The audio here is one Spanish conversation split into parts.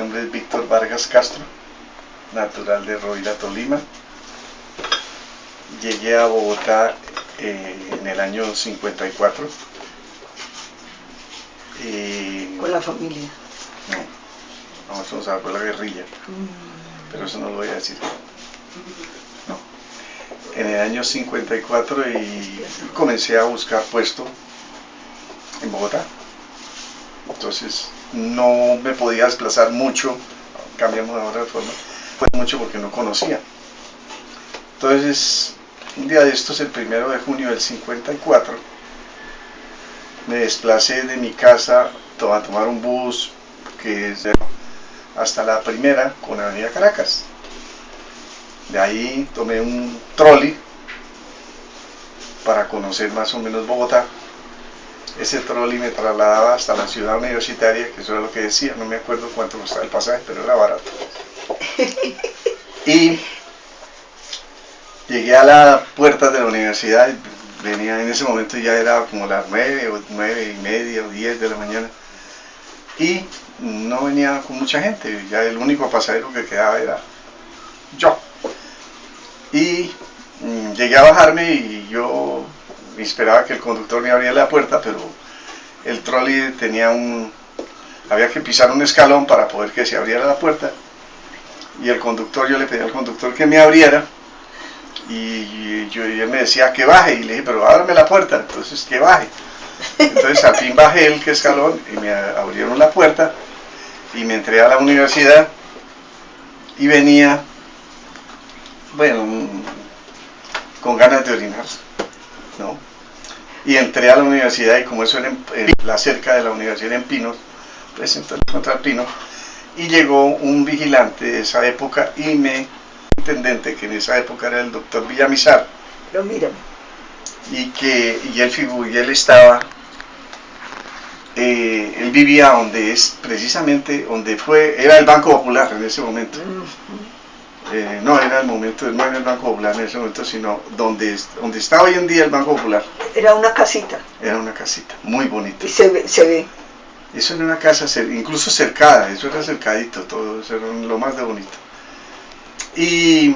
nombre es Víctor Vargas Castro, natural de Rovira, Tolima. Llegué a Bogotá en el año 54. ¿Con la familia? No, eso nos agarró la guerrilla, pero eso no lo voy a decir. No. En el año 54 y comencé a buscar puesto en Bogotá. Entonces no me podía desplazar mucho, cambiamos ahora de forma, pues mucho porque no conocía. Entonces, un día de estos, el 1 de junio del 54, me desplacé de mi casa a tomar un bus que es hasta la Primera con Avenida Caracas. De ahí tomé un trolley para conocer más o menos Bogotá. Ese trolley me trasladaba hasta la ciudad universitaria, que eso era lo que decía, no me acuerdo cuánto costaba el pasaje, pero era barato. Y llegué a la puerta de la universidad, venía en ese momento ya era como las 9 o 9:30 o 10 de la mañana, y no venía con mucha gente, ya el único pasajero que quedaba era yo. Y llegué a bajarme y yo esperaba que el conductor me abriera la puerta, pero el trolley había que pisar un escalón para poder que se abriera la puerta, y yo le pedí al conductor que me abriera, y él me decía que baje, y le dije, pero ábrame la puerta, entonces que baje. Entonces al fin bajé el escalón y me abrieron la puerta y me entré a la universidad y venía, bueno, con ganas de orinar, ¿no? Y entré a la universidad, y como eso era la cerca de la universidad en Pinos, pues entonces contra el Pino, y llegó un vigilante de esa época y intendente, que en esa época era el doctor Villamizar. Pero mírame. Y él estaba, él vivía donde es precisamente, era el Banco Popular en ese momento. No era no era el Banco Popular en ese momento, sino donde está hoy en día el Banco Popular. Era una casita. Era una casita, muy bonita. Y se ve. Eso era una casa incluso cercada, eso era cercadito, todo eso era lo más de bonito. Y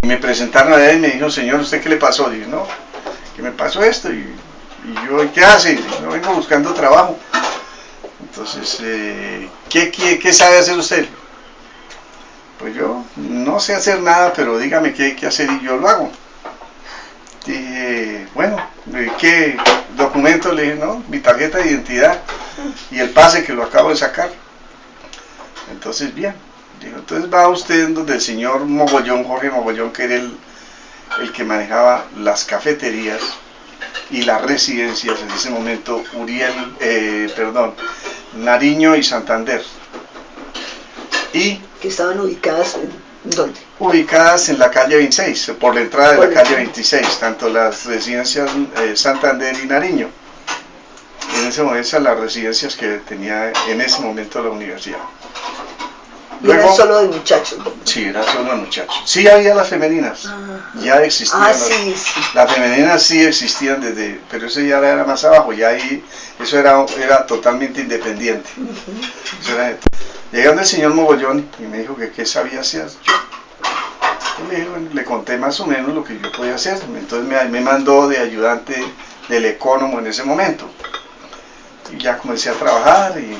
me presentaron a él y me dijo, señor, ¿usted qué le pasó? Y dije, no, que me pasó esto. Y yo, ¿qué hace? Y no, vengo buscando trabajo. Entonces, ¿qué sabe hacer usted? Pues yo no sé hacer nada, pero dígame qué hay que hacer y yo lo hago. Dije, bueno, ¿qué documento? Le dije, no, mi tarjeta de identidad y el pase que lo acabo de sacar. Entonces, bien. Dijo, entonces va usted donde el señor Mogollón, Jorge Mogollón, que era el que manejaba las cafeterías y las residencias en ese momento, Nariño y Santander. Y que estaban ubicadas en ¿dónde? Ubicadas en la calle 26, por la entrada de la calle 26, tanto las residencias Santander y Nariño. En ese momento, esas las residencias que tenía en ese momento la universidad. Luego, ¿era solo de muchachos? Sí, era solo de muchachos. Sí había las femeninas, ya existían. Sí. Las femeninas sí existían pero eso ya era más abajo, ya ahí, eso era totalmente independiente. Llegando el señor Mogollón y me dijo que qué sabía hacer yo. Le conté más o menos lo que yo podía hacer, entonces me mandó de ayudante del ecónomo en ese momento. Y ya comencé a trabajar y...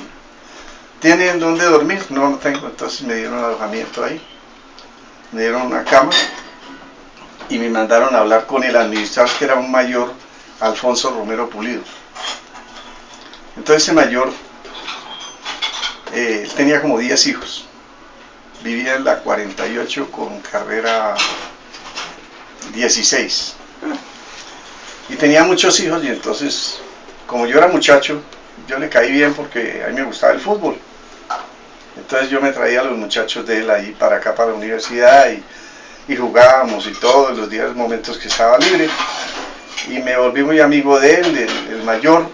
¿Tienen dónde dormir? No, no tengo. Entonces me dieron alojamiento ahí, me dieron una cama y me mandaron a hablar con el administrador, que era un mayor, Alfonso Romero Pulido. Entonces ese mayor tenía como 10 hijos, vivía en la 48 con carrera 16 y tenía muchos hijos, y entonces, como yo era muchacho, yo le caí bien porque a mí me gustaba el fútbol. Entonces yo me traía a los muchachos de él ahí para acá, para la universidad, y jugábamos y todos los días, momentos que estaba libre. Y me volví muy amigo de él, el mayor.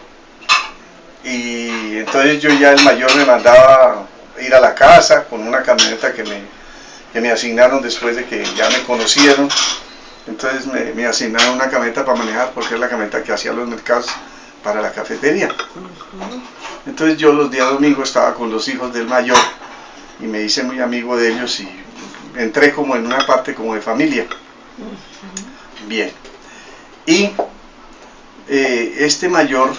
Y entonces el mayor me mandaba ir a la casa con una camioneta que me asignaron después de que ya me conocieron. Entonces me asignaron una camioneta para manejar, porque es la camioneta que hacía los mercados para la cafetería. Entonces yo los días domingos estaba con los hijos del mayor y me hice muy amigo de ellos y entré como en una parte como de familia. Bien. Y este mayor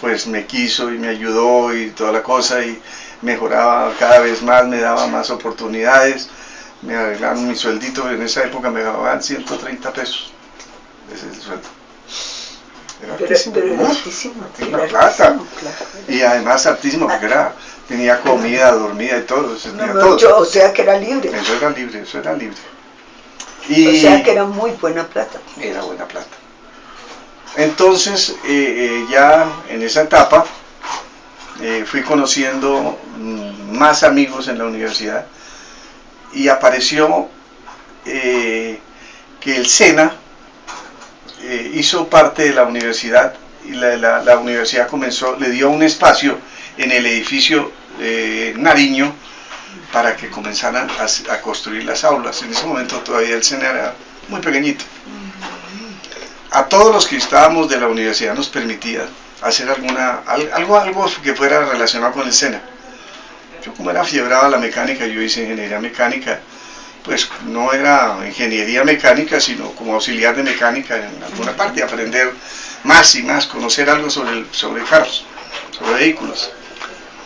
pues me quiso y me ayudó y toda la cosa y mejoraba cada vez más, me daba más oportunidades, me arreglaron mi sueldito, en esa época me daban 130 pesos, ese es el sueldo. Pero era altísimo, era plata, claro. Y además altísimo porque tenía comida, dormida y todo, todo. O sea que era libre. Eso era libre, eso era libre. Y o sea que era muy buena plata. Era buena plata. Entonces, ya en esa etapa, fui conociendo más amigos en la universidad y apareció que el SENA hizo parte de la universidad y la universidad le dio un espacio en el edificio Nariño para que comenzaran a construir las aulas. En ese momento todavía el SENA era muy pequeñito. A todos los que estábamos de la universidad nos permitía hacer algo que fuera relacionado con el SENA. Yo como era fiebrado a la mecánica, yo hice ingeniería mecánica, pues no era ingeniería mecánica, sino como auxiliar de mecánica en alguna parte, aprender más y más, conocer algo sobre carros, sobre vehículos.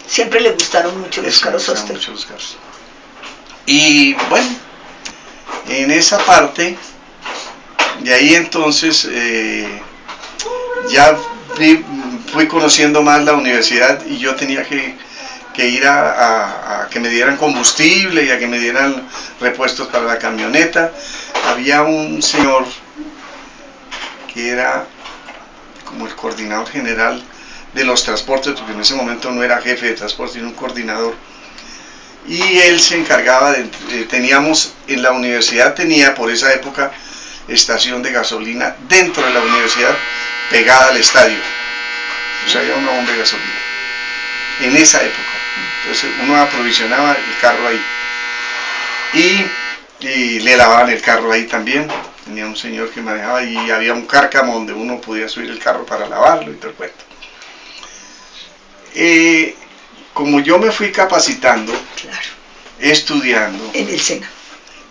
Siempre le gustaron mucho los carros a usted. Mucho los carros. Y bueno, en esa parte, de ahí entonces ya fui conociendo más la universidad y yo tenía que ir a que me dieran combustible y a que me dieran repuestos para la camioneta. Había un señor que era como el coordinador general de los transportes, porque en ese momento no era jefe de transporte, sino un coordinador. Y él se encargaba teníamos en la universidad, tenía por esa época estación de gasolina dentro de la universidad pegada al estadio. O sea, había una bomba de gasolina. En esa época. Entonces uno aprovisionaba el carro ahí. Y le lavaban el carro ahí también. Tenía un señor que manejaba y había un cárcamo donde uno podía subir el carro para lavarlo y todo el cuento. Como yo me fui capacitando, claro, estudiando. En el SENA.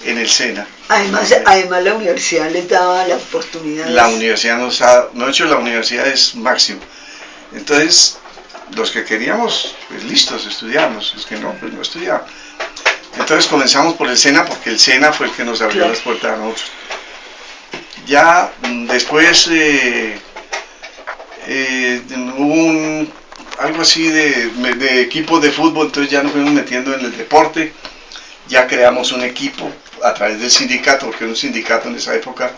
En el SENA. Además la universidad les daba la oportunidad. La universidad nos ha hecho, la universidad es máximo. Entonces, los que queríamos, pues listos, estudiamos. Los que no, pues no estudiamos. Entonces comenzamos por el SENA, porque el SENA fue el que nos abrió, claro, las puertas a nosotros. Ya después hubo algo así de equipos de fútbol, entonces ya nos fuimos metiendo en el deporte. Ya creamos un equipo a través del sindicato, porque era un sindicato en esa época.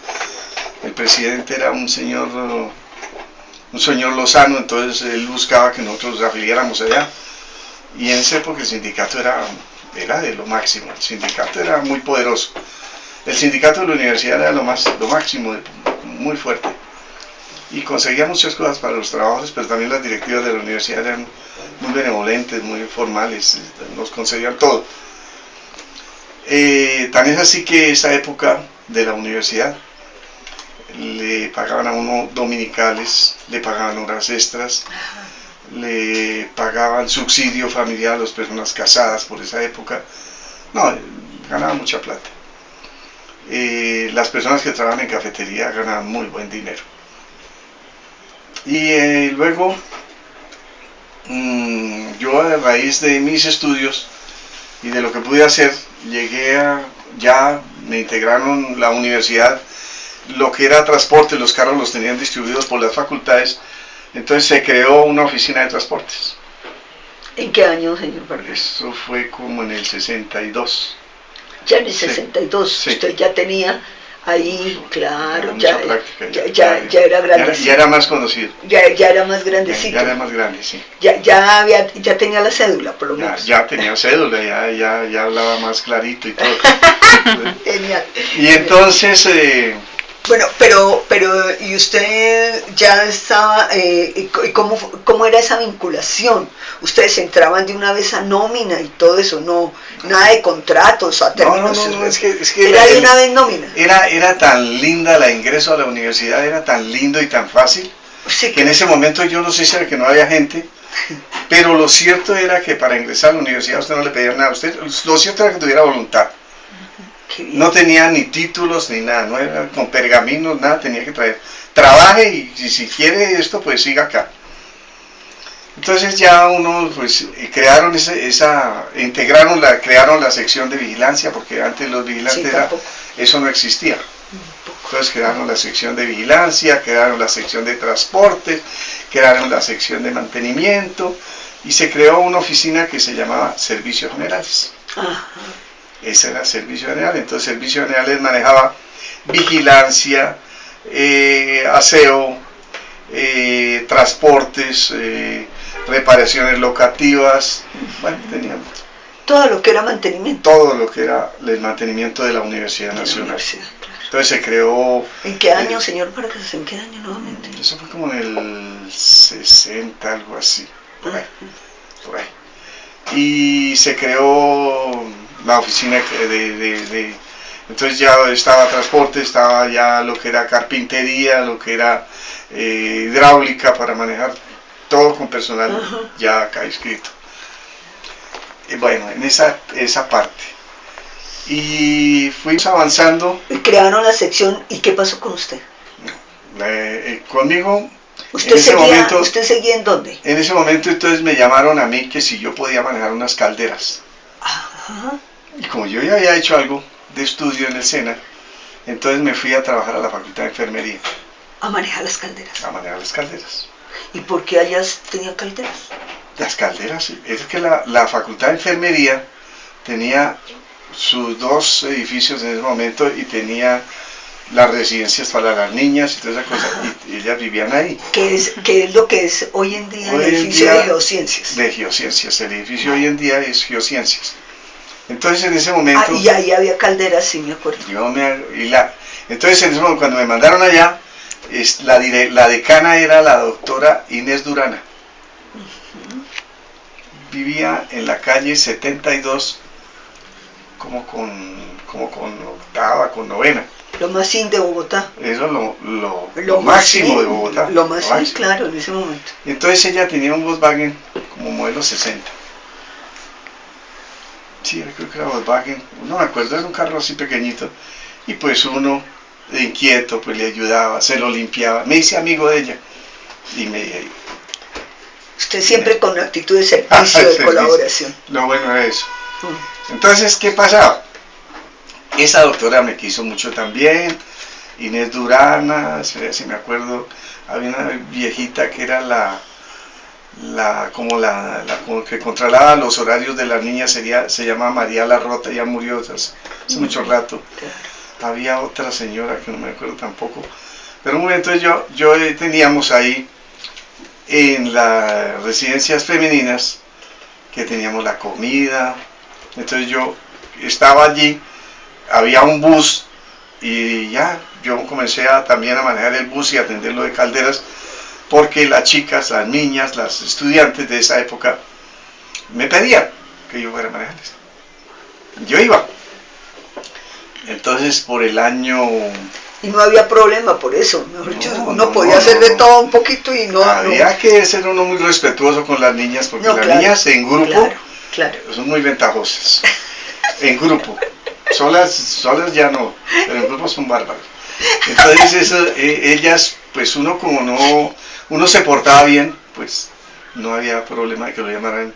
El presidente era un señor Lozano, entonces él buscaba que nosotros afiliáramos allá. Y en esa época el sindicato era de lo máximo, el sindicato era muy poderoso. El sindicato de la universidad era lo máximo, muy fuerte. Y conseguía muchas cosas para los trabajos, pero también las directivas de la universidad eran muy benevolentes, muy formales, nos concedían todo. Tan es así que esa época de la universidad le pagaban a uno dominicales, le pagaban horas extras, le pagaban subsidio familiar a las personas casadas por esa época. No, ganaban mucha plata. Las personas que trabajan en cafetería ganaban muy buen dinero. Y luego yo, a raíz de mis estudios y de lo que pude hacer, ya me integraron la universidad, lo que era transporte, los carros los tenían distribuidos por las facultades, entonces se creó una oficina de transportes. ¿En qué año, señor Vargas? Eso fue como en el 62. Ya en el 62, sí. Usted ya tenía ahí, claro, ya era grandecito. Ya era más conocido. Ya era más grandecito. Ya era más grande, sí. Ya tenía la cédula, por lo menos. Ya tenía cédula, ya hablaba más clarito y todo. Genial. Y entonces... Bueno, pero ¿y usted ya estaba, cómo era esa vinculación? ¿Ustedes entraban de una vez a nómina y todo eso? No, nada de contratos, a términos... No, es que ¿Era de una vez nómina? Era tan linda la ingreso a la universidad, era tan lindo y tan fácil, sí, que en ese momento yo no sé si era que no había gente, Pero lo cierto era que para ingresar a la universidad usted no le pedía nada a usted, lo cierto era que tuviera voluntad. No tenía ni títulos ni nada, no era con pergaminos, nada tenía que traer. Trabaje y si quiere esto, pues siga acá. Entonces ya uno, pues crearon crearon la sección de vigilancia, porque antes los vigilantes eso no existía. Entonces crearon la sección de vigilancia, crearon la sección de transporte, crearon la sección de mantenimiento y se creó una oficina que se llamaba Servicios Generales. Ajá. Ese era Servicio General. Entonces Servicios Generales manejaba vigilancia, aseo, transportes, reparaciones locativas, bueno, teníamos todo lo que era mantenimiento. Todo lo que era el mantenimiento de la Universidad Nacional. Claro. Entonces se creó... ¿En qué año, señor Vargas? ¿En qué año nuevamente? Eso fue como en el 60, algo así, por ahí. Y se creó la oficina entonces ya estaba transporte, estaba ya lo que era carpintería, lo que era hidráulica para manejar todo con personal ya acá inscrito. Y bueno, en esa parte. Y fuimos avanzando. Y crearon la sección, ¿y qué pasó con usted? Conmigo, ¿Usted seguía en dónde? En ese momento entonces me llamaron a mí que si yo podía manejar unas calderas. Ajá. Y como yo ya había hecho algo de estudio en el SENA, entonces me fui a trabajar a la Facultad de Enfermería. ¿A manejar las calderas? A manejar las calderas. ¿Y por qué allá tenía calderas? Las calderas, es que la Facultad de Enfermería tenía sus dos edificios en ese momento y tenía las residencias para las niñas y toda esa cosa, y ellas vivían ahí. ¿Qué es lo que es hoy en día el edificio de Geociencias? De Geociencias, el edificio hoy en día es Geociencias. Entonces en ese momento... y ahí había calderas, sí me acuerdo. Entonces en ese momento, cuando me mandaron allá, la decana era la doctora Inés Durana. Vivía en la calle 72, como con octava, con novena. Lo más in de Bogotá. Eso es lo máximo de Bogotá. Lo más in, claro, en ese momento. Entonces ella tenía un Volkswagen como modelo 60. Sí, creo que era Volkswagen, no me acuerdo, era un carro así pequeñito. Y pues uno, inquieto, pues le ayudaba, se lo limpiaba. Me hice amigo de ella. Y usted siempre con actitud de servicio, de colaboración. Lo bueno era eso. Entonces, ¿qué pasaba? Esa doctora me quiso mucho también, Inés Durana, si me acuerdo, había una viejita que era como que controlaba los horarios de las niñas, se llama María La Rota, ya murió hace mucho rato. Había otra señora que no me acuerdo tampoco, pero un momento teníamos ahí en las residencias femeninas que teníamos la comida, entonces yo estaba allí, había un bus y ya yo comencé también a manejar el bus y atenderlo de calderas, porque las chicas, las niñas, las estudiantes de esa época me pedían que yo fuera a manejarles. Yo iba. Entonces por el año... Y no había problema por eso, uno podía hacer de todo un poquito y no... Había que ser uno muy respetuoso con las niñas, porque las niñas en grupo son muy ventajosas. En grupo. Solas ya no, pero en grupo son bárbaros. Entonces ellas, pues uno se portaba bien, pues no había problema de que lo llamaran,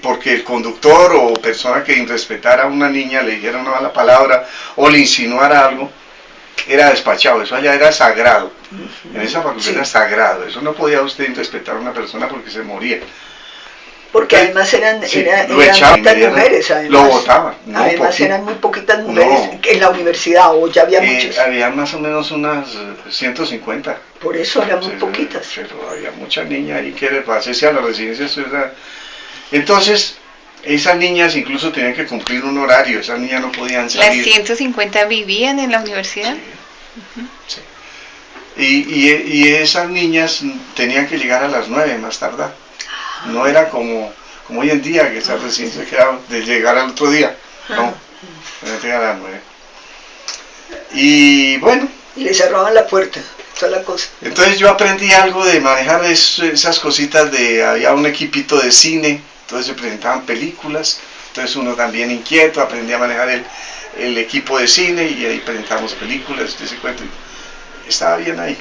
porque el conductor o persona que irrespetara a una niña, le dijera una mala palabra o le insinuara algo, era despachado. Eso allá era sagrado. En esa facultad era sagrado. Eso no podía usted irrespetar a una persona porque se moría. Porque además eran poquitas mujeres, además. Lo votaban. Además eran muy poquitas mujeres en la universidad, o ya había muchas. Había más o menos unas 150. Por eso eran muy poquitas. Pero había muchas niñas ahí que pasarse a la residencia. Entonces, esas niñas incluso tenían que cumplir un horario, esas niñas no podían salir. ¿Las 150 vivían en la universidad? Sí. Y esas niñas tenían que llegar a las 9 más tardar. No era como hoy en día, que esas residencias quedaban de llegar al otro día. No, tenían que llegar a las 9. Y bueno. Y le cerraban la puerta. toda la cosa. Entonces yo aprendí algo de manejar esas cositas había un equipito de cine, entonces se presentaban películas, entonces uno también inquieto, aprendí a manejar el equipo de cine y ahí presentamos películas, ese cuento, estaba bien ahí.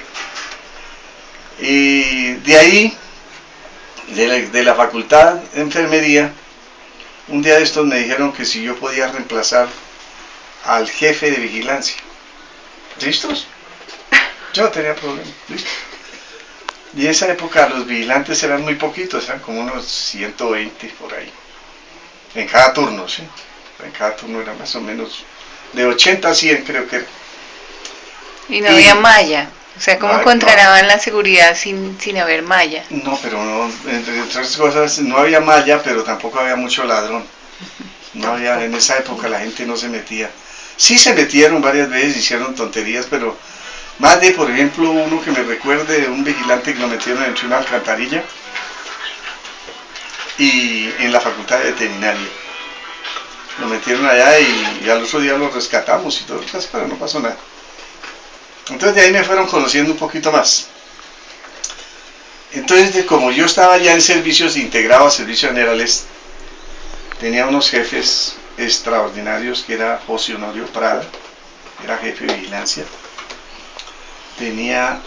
Y de ahí, de la facultad de enfermería, un día de estos me dijeron que si yo podía reemplazar al jefe de vigilancia. ¿Listos? Yo no tenía problema, listo. Y en esa época los vigilantes eran muy poquitos, eran como unos 120 por ahí. En cada turno, ¿sí? En cada turno era más o menos de 80 a 100 creo que era. Y no había malla. O sea, ¿cómo No, controlaban la seguridad sin haber malla? No, pero no, entre otras cosas, no había malla, pero tampoco había mucho ladrón. No había, en esa época la gente no se metía. Sí se metieron varias veces, hicieron tonterías, pero más de, por ejemplo, uno que me recuerde, un vigilante que lo metieron entre una alcantarilla y en la facultad de veterinaria. Lo metieron allá y al otro día lo rescatamos y todo, pero no pasó nada. Entonces de ahí me fueron conociendo un poquito más. Entonces, como yo estaba ya en servicios integrados, servicios generales, tenía unos jefes extraordinarios, que era José Honorio Prada, era jefe de vigilancia. Tenía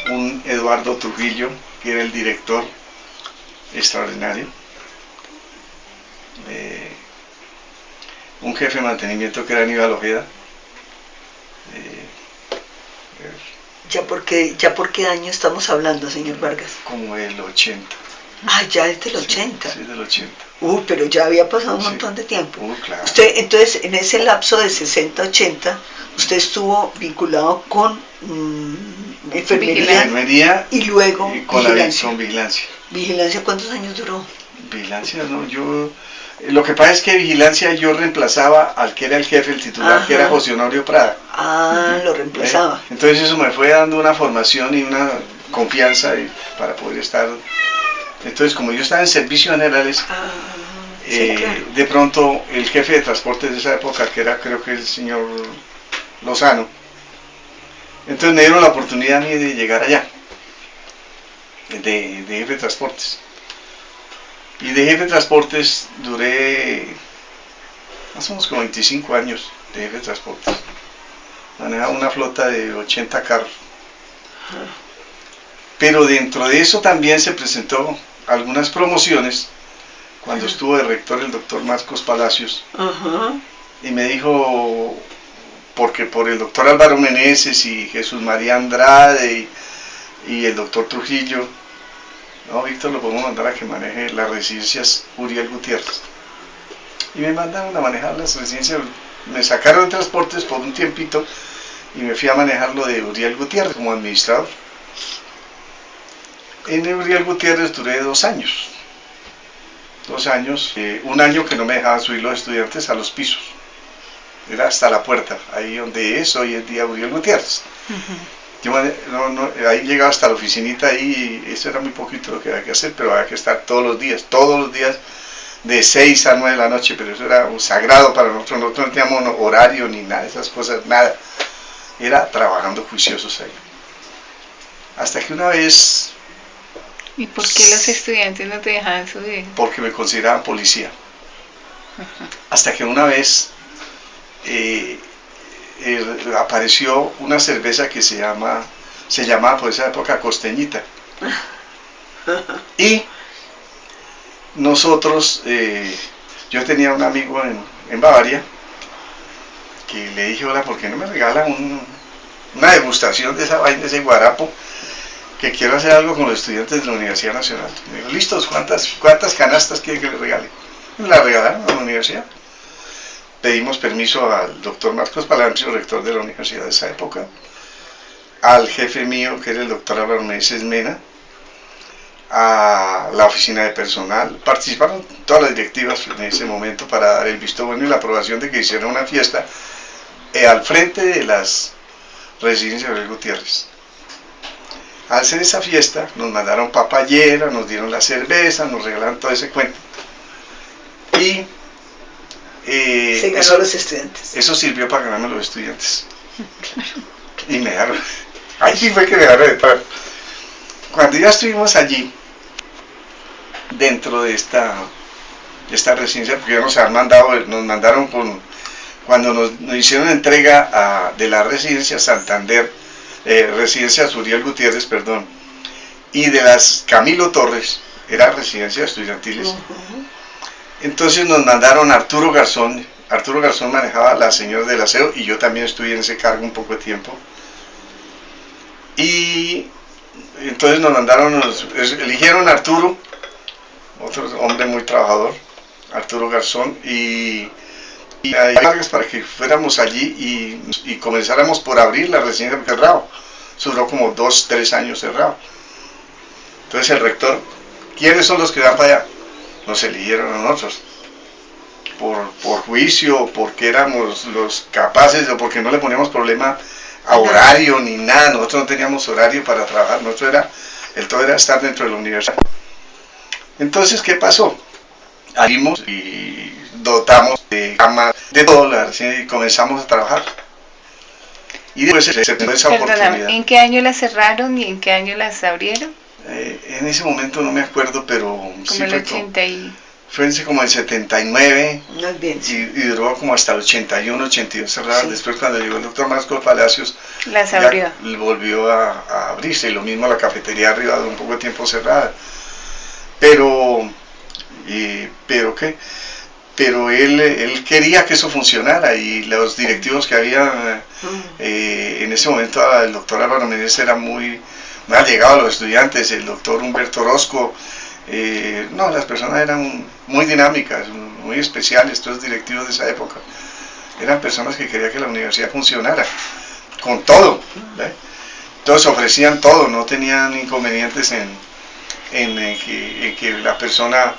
un Eduardo Trujillo, que era el director, extraordinario. Un jefe de mantenimiento que era Aníbal Ojeda. ¿Ya por qué año estamos hablando, señor Vargas? Como el 80. Ah, ya es del 80. Sí, del 80. Pero ya había pasado un montón de tiempo. Claro. Usted, entonces, en ese lapso de 60-80, usted estuvo vinculado con enfermería y luego con vigilancia. Vigilancia. ¿Vigilancia cuántos años duró? Vigilancia, no, lo que pasa es que vigilancia yo reemplazaba al que era el jefe, el titular, Ajá. que era José Honorio Prada. Lo reemplazaba. Entonces eso me fue dando una formación y una confianza para poder estar. Entonces, como yo estaba en servicios generales, sí, claro. De pronto el jefe de transportes de esa época, que era creo que el señor Lozano, entonces me dieron la oportunidad a mí de llegar allá, de jefe de transportes. Y de jefe de transportes duré más o menos como 25 años de jefe de transportes. Manejaba una flota de 80 carros. Pero dentro de eso también se presentó algunas promociones cuando estuvo de rector el doctor Marcos Palacios. Y me dijo, porque por el doctor Álvaro Meneses y Jesús María Andrade y el doctor Trujillo, no, Víctor, lo podemos mandar a que maneje las residencias Uriel Gutiérrez. Y me mandaron a manejar las residencias, me sacaron de transportes por un tiempito y me fui a manejar lo de Uriel Gutiérrez como administrador. En Uriel Gutiérrez duré 2 años. 2 años, un año que no me dejaban subir los estudiantes a los pisos. Era hasta la puerta, ahí donde es hoy en día Uriel Gutiérrez. Yo ahí llegaba hasta la oficinita ahí y eso era muy poquito lo que había que hacer, pero había que estar todos los días de 6 a 9 de la noche, pero eso era un sagrado para nosotros no teníamos horario ni nada de esas cosas, nada, era trabajando juiciosos ahí. Hasta que una vez... ¿Y por qué los estudiantes no te dejaban subir? Porque me consideraban policía. Hasta que una vez... apareció una cerveza que se llamaba por esa época Costeñita y nosotros yo tenía un amigo en Bavaria que le dije, hola, ¿por qué no me regalan una degustación de esa vaina, de ese guarapo, que quiero hacer algo con los estudiantes de la Universidad Nacional? Me dijo, listos, ¿cuántas canastas quiere que le regale? Me la regalaron a la universidad. Pedimos permiso al doctor Marcos Palacio, rector de la universidad de esa época, al jefe mío, que era el doctor Álvaro Meneses Mena, a la oficina de personal. Participaron todas las directivas en ese momento para dar el visto bueno y la aprobación de que hiciera una fiesta al frente de las residencias de Uriel Gutiérrez. Al hacer esa fiesta, nos mandaron papayera, nos dieron la cerveza, nos regalaron todo ese cuento. Y se ganó a los estudiantes. Eso sirvió para ganarme a los estudiantes. Y me dejaron, ahí sí fue que me dejaron entrar. Cuando ya estuvimos allí, dentro de esta residencia, porque ya nos han mandado, nos mandaron cuando nos hicieron entrega de la residencia Santander, residencia Suriel Gutiérrez, perdón, y de las Camilo Torres, eran residencias estudiantiles. Entonces nos mandaron a Arturo Garzón. Arturo Garzón manejaba la señora del aseo y yo también estuve en ese cargo un poco de tiempo. Y entonces nos mandaron, eligieron a Arturo, otro hombre muy trabajador, Arturo Garzón, y hay cargas para que fuéramos allí y comenzáramos por abrir la residencia cerrado. Eso duró como 2, 3 años cerrado. Entonces el rector, ¿quiénes son los que van para allá? Nos eligieron a nosotros. Por juicio, porque éramos los capaces o porque no le poníamos problema a horario ni nada. Nosotros no teníamos horario para trabajar. El todo era estar dentro de la universidad. Entonces, ¿qué pasó? Salimos y dotamos de camas, de todo, y comenzamos a trabajar. Y después se dio esa oportunidad. ¿En qué año las cerraron y en qué año las abrieron? En ese momento no me acuerdo, pero como sí el fue 80 y... Fue como el 79 bien, sí. y duró como hasta el 81, 82 cerradas. Sí. Después cuando llegó el doctor Marcos Palacios, las abrió. Volvió a abrirse, y lo mismo la cafetería arriba de un poco de tiempo cerrada. Pero él quería que eso funcionara, y los directivos que había en ese momento, el doctor Álvaro Méndez era muy allegado a los estudiantes, el doctor Humberto Orozco, las personas eran muy dinámicas, muy especiales. Todos los directivos de esa época eran personas que querían que la universidad funcionara con todo, ¿ve? Entonces ofrecían todo, no tenían inconvenientes en que la persona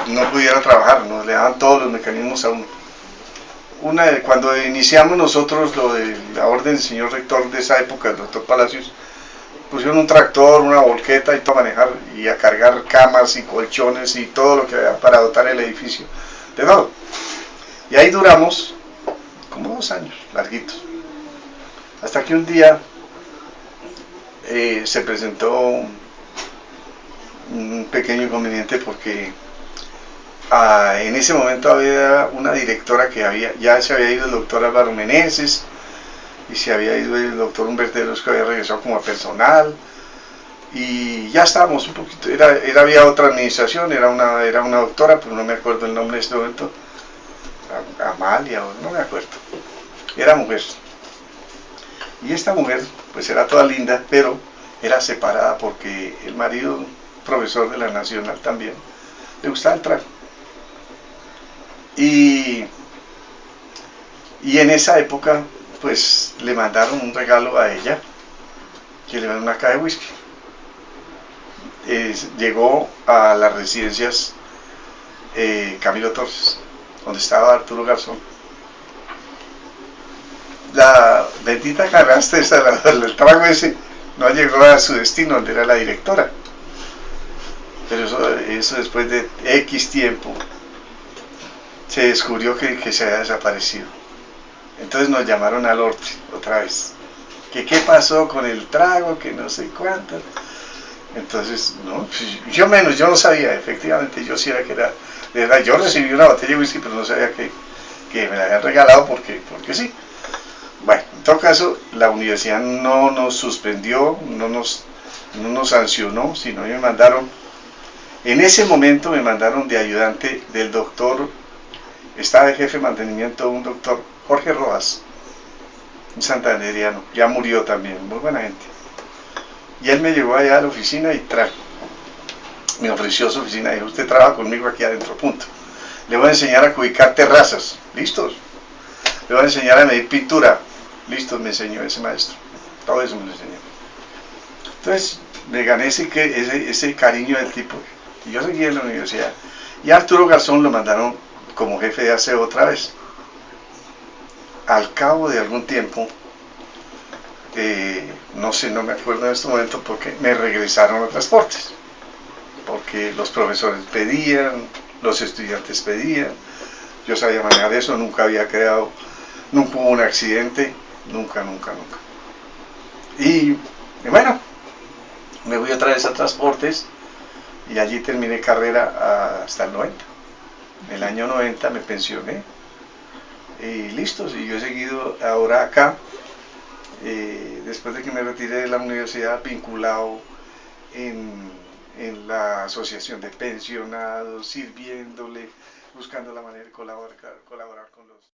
no pudiera trabajar, nos le daban todos los mecanismos a uno. Cuando iniciamos nosotros lo de la orden del señor rector de esa época, el doctor Palacios, pusieron un tractor, una volqueta y todo a manejar y a cargar camas y colchones y todo lo que había para dotar el edificio de todo. Y ahí duramos como 2 años, larguitos. Hasta que un día se presentó un pequeño inconveniente, porque en ese momento había una directora que ya se había ido el doctor Álvaro Meneses, y se había ido el doctor Humberto Orozco, que había regresado como personal, y ya estábamos un poquito, había otra administración, era una doctora, pero no me acuerdo el nombre de este momento, Amalia, no me acuerdo, era mujer, y esta mujer pues era toda linda, pero era separada porque el marido, profesor de la Nacional también, le gustaba el trago, y en esa época pues le mandaron un regalo a ella, que le mandaron una caja de whisky. Llegó a las residencias Camilo Torres, donde estaba Arturo Garzón. La bendita canasta el trago ese no llegó a su destino, donde era la directora. Pero eso después de X tiempo se descubrió que se había desaparecido. Entonces nos llamaron al norte otra vez, que qué pasó con el trago, que no sé cuánto. Entonces, no, yo no sabía, efectivamente, yo sí era que era, de verdad, yo recibí una botella de whisky, pero no sabía que me la habían regalado porque sí. Bueno, en todo caso, la universidad no nos suspendió, no nos sancionó, sino me mandaron, en ese momento me mandaron de ayudante del doctor, estaba de jefe de mantenimiento un doctor Jorge Rojas, un santanderiano, ya murió también, muy buena gente. Y él me llevó allá a la oficina y me ofreció su oficina, dijo: usted trabaja conmigo aquí adentro, punto. Le voy a enseñar a ubicar terrazas, listos. Le voy a enseñar a medir pintura, listos, me enseñó ese maestro. Todo eso me lo enseñó. Entonces me gané ese cariño del tipo, y yo seguí en la universidad. Y a Arturo Garzón lo mandaron como jefe de aseo otra vez. Al cabo de algún tiempo, no me acuerdo en este momento, porque me regresaron a transportes, porque los profesores pedían, los estudiantes pedían, yo sabía manejar eso, nunca hubo un accidente, nunca, nunca, nunca. Y bueno, me fui otra vez a transportes y allí terminé carrera hasta el 90. En el año 90 me pensioné y listo, y yo he seguido ahora acá, después de que me retiré de la universidad, vinculado en, en la asociación de pensionados, sirviéndole, buscando la manera de colaborar con los